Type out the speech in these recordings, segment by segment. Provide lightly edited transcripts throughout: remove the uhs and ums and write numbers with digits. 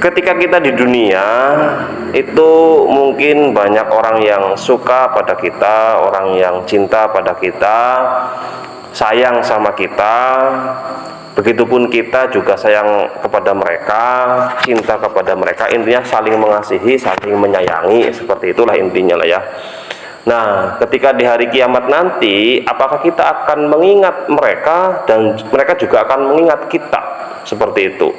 Ketika kita di dunia itu mungkin banyak orang yang suka pada kita, orang yang cinta pada kita, sayang sama kita. Begitupun kita juga sayang kepada mereka, cinta kepada mereka. Intinya saling mengasihi, saling menyayangi, seperti itulah intinya lah ya. Nah, ketika di hari kiamat nanti, apakah kita akan mengingat mereka dan mereka juga akan mengingat kita, seperti itu.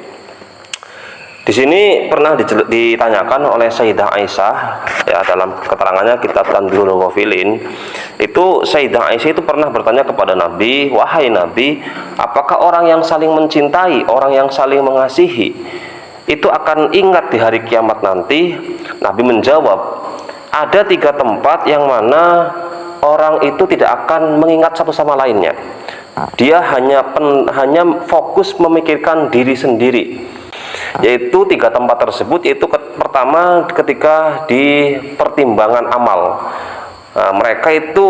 Di sini pernah ditanyakan oleh Sayyidah Aisyah ya, dalam keterangannya kitab Tanbihul Ghafilin, itu Sayyidah Aisyah itu pernah bertanya kepada Nabi, "Wahai Nabi, apakah orang yang saling mencintai, orang yang saling mengasihi itu akan ingat di hari kiamat nanti?" Nabi menjawab, ada 3 tempat yang mana orang itu tidak akan mengingat satu sama lainnya. Dia hanya fokus memikirkan diri sendiri. Yaitu 3 tempat tersebut, yaitu pertama ketika di pertimbangan amal. Mereka itu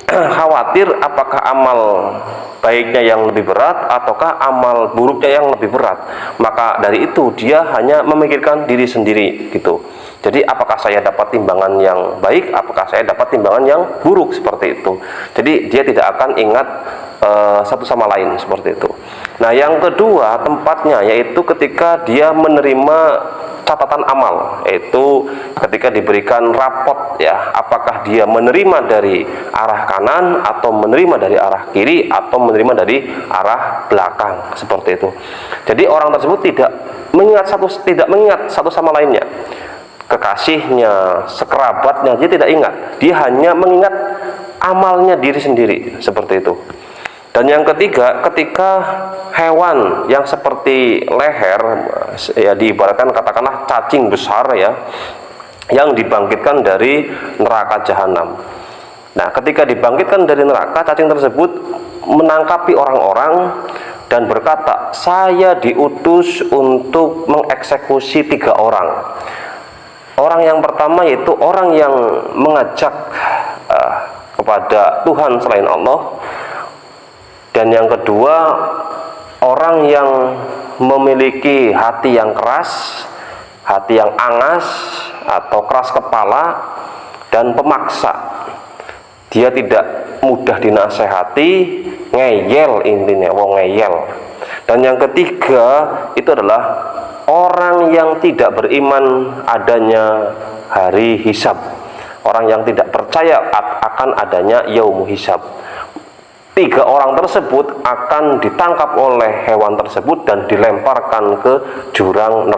khawatir apakah amal baiknya yang lebih berat ataukah amal buruknya yang lebih berat. Maka dari itu dia hanya memikirkan diri sendiri gitu. Jadi apakah saya dapat timbangan yang baik, apakah saya dapat timbangan yang buruk, seperti itu. Jadi dia tidak akan ingat satu sama lain, seperti itu. Nah, yang kedua tempatnya yaitu ketika dia menerima catatan amal, yaitu ketika diberikan rapot ya, apakah dia menerima dari arah kanan atau menerima dari arah kiri atau menerima dari arah belakang, seperti itu. Jadi orang tersebut tidak mengingat satu sama lainnya, kekasihnya, sekerabatnya, dia tidak ingat. Dia hanya mengingat amalnya diri sendiri, seperti itu. Dan yang ketiga, ketika hewan yang seperti leher ya, diibaratkan katakanlah cacing besar ya, yang dibangkitkan dari neraka jahanam. Nah, ketika dibangkitkan dari neraka, cacing tersebut menangkapi orang-orang dan berkata, "Saya diutus untuk mengeksekusi 3 orang. Orang yang pertama yaitu orang yang mengajak kepada Tuhan selain Allah. Dan yang kedua, orang yang memiliki hati yang keras, hati yang angas atau keras kepala dan pemaksa. Dia tidak mudah dinasehati, ngeyel, intinya wong ngeyel. Dan yang ketiga itu adalah orang yang tidak beriman adanya hari hisab, orang yang tidak percaya akan adanya yaumul hisab. 3 orang tersebut akan ditangkap oleh hewan tersebut dan dilemparkan ke jurang neraka.